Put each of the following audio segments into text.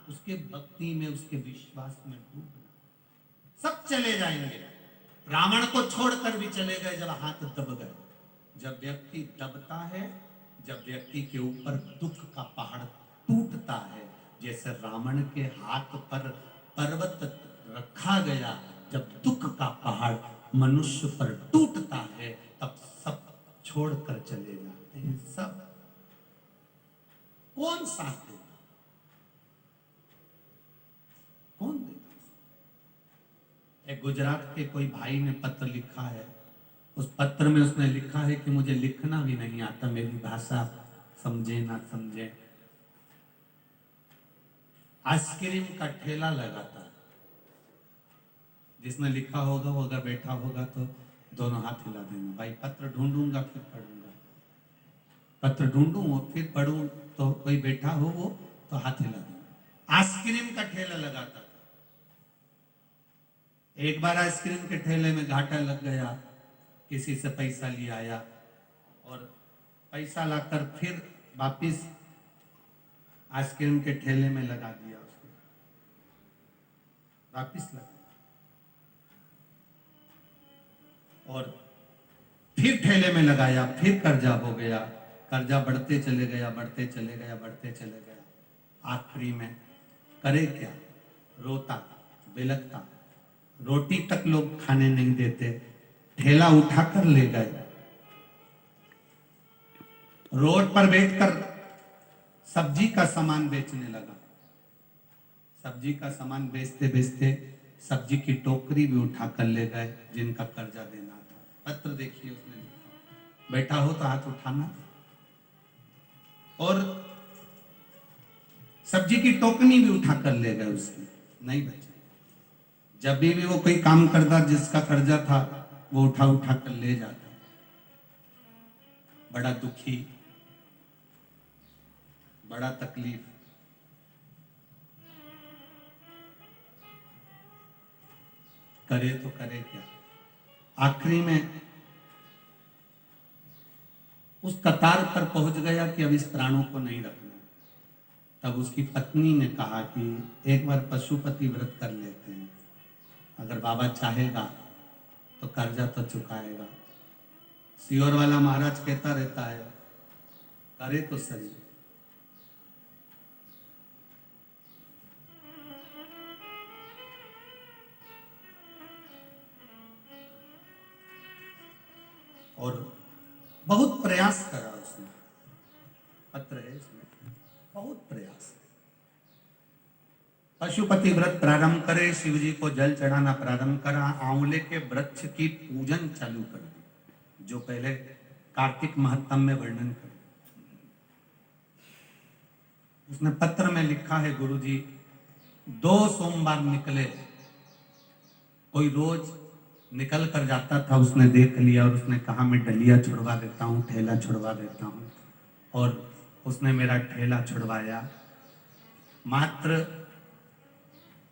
उसके भक्ति में, उसके विश्वास में डूबना। सब चले जाएंगे, रावण को छोड़कर भी चले गए जब हाथ दब गए। जब व्यक्ति दबता है, जब व्यक्ति के ऊपर दुख का पहाड़ टूटता है, जैसे रावण के हाथ पर पर्वत रखा गया, जब दुख का पहाड़ मनुष्य पर टूटता है, तब सब छोड़कर चले जाते हैं। सब कौन साथ देगा? कौन देगा? एक गुजरात के कोई भाई ने पत्र लिखा है, उस पत्र में उसने लिखा है कि मुझे लिखना भी नहीं आता, मेरी भाषा समझे ना समझे। आइसक्रीम का ठेला लगाता है, जिसने लिखा होगा वो अगर बैठा होगा तो दोनों हाथ हिला देना, भाई पत्र ढूंढूंगा फिर पढ़ूंगा, पत्र ढूंढूं और फिर पढ़ूं, तो कोई बैठा हो वो तो हाथ हिला देना। आइसक्रीम का ठेला लगाता था। एक बार आइसक्रीम के ठेले में घाटा लग गया, किसी से पैसा ले आया और पैसा लाकर फिर वापिस आइसक्रीम के ठेले में लगा दिया, उसको वापिस लगा, और फिर ठेले में लगाया, फिर कर्जा हो गया, कर्जा बढ़ते चले गया, बढ़ते चले गया, बढ़ते चले गया। आखिरी में करे क्या? रोता बिलखता, रोटी तक लोग खाने नहीं देते, ठेला उठाकर ले गए, रोड पर बैठकर सब्जी का सामान बेचने लगा। सब्जी का सामान बेचते बेचते सब्जी की टोकरी भी उठाकर ले गए, जिनका कर्जा देना था। पत्र देखिए उसने लिखा, बैठा हो तो हाथ उठाना। और सब्जी की टोकरी भी उठाकर ले गए, उसकी नहीं बची। जब भी वो कोई काम करता, जिसका कर्जा था, वो उठा उठा कर ले जाता, बड़ा दुखी, बड़ा तकलीफ। करे तो करे क्या? आखिरी में उस कतार पर पहुंच गया कि अब इस प्राणों को नहीं रखना। तब उसकी पत्नी ने कहा कि एक बार पशुपति व्रत कर लेते हैं, अगर बाबा चाहेगा तो कर्जा तो चुकाएगा। सियोर वाला महाराज कहता रहता है, करे तो सही। और बहुत प्रयास करा उसने, पत्र है इसमें, बहुत प्रयास। पशुपति व्रत प्रारंभ करे, शिव जी को जल चढ़ाना प्रारंभ करा, आंवले के वृक्ष की पूजन चालू कर दी, जो पहले कार्तिक महत्तम में वर्णन कर। उसने पत्र में लिखा है, गुरुजी 2 सोमवार निकले, कोई रोज निकल कर जाता था, उसने देख लिया और उसने कहा मैं डलिया छुड़वा देता हूँ, ठेला छुड़वा देता हूँ, और उसने मेरा ठेला छुड़वाया। मात्र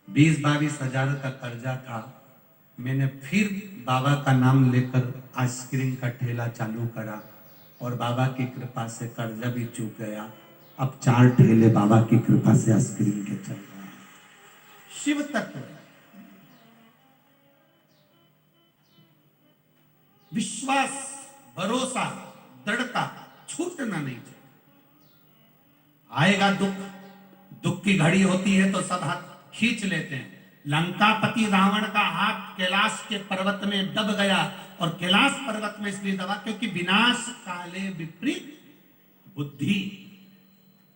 20-22 हजार का कर्जा था, मैंने फिर बाबा का नाम लेकर आइसक्रीम का ठेला चालू करा, और बाबा की कृपा से कर्जा भी चूक गया। अब 4 ठेले बाबा की कृपा से आइसक्रीम के चल रहे हैं। शिव तत्व, विश्वास, भरोसा, दृढ़ता, छूटना नहीं चाहिए। आएगा दुख, दुख की घड़ी होती है तो सब हाथ खींच लेते हैं। लंकापति रावण का हाथ कैलाश के पर्वत में दब गया, और कैलाश पर्वत में इसलिए दबा क्योंकि विनाश काले विपरीत बुद्धि।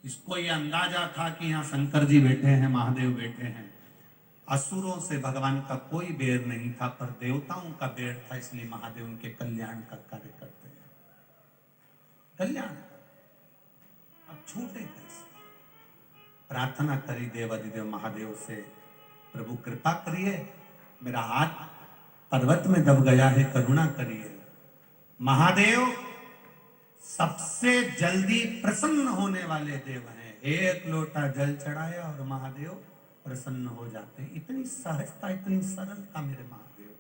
इसको यह अंदाजा था कि यहाँ शंकर जी बैठे हैं, महादेव बैठे हैं। असुरों से भगवान का कोई बैर नहीं था, पर देवताओं का बैर था, इसलिए महादेव उनके कल्याण का कार्य करते हैं। कल्याण अब छूटे कैसे? प्रार्थना करी देवाधिदेव महादेव से, प्रभु कृपा करिए, मेरा हाथ पर्वत में दब गया है, करुणा करिए। महादेव सबसे जल्दी प्रसन्न होने वाले देव हैं। एक लोटा जल चढ़ाया और महादेव प्रसन्न हो जाते हैं। इतनी सहजता, इतनी सरलता मेरे महादेव।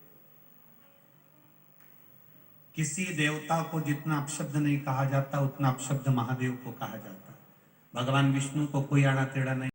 किसी देवता को जितना अपशब्द नहीं कहा जाता, उतना अपशब्द महादेव को कहा जाता। भगवान विष्णु को कोई आड़ा टेढ़ा नहीं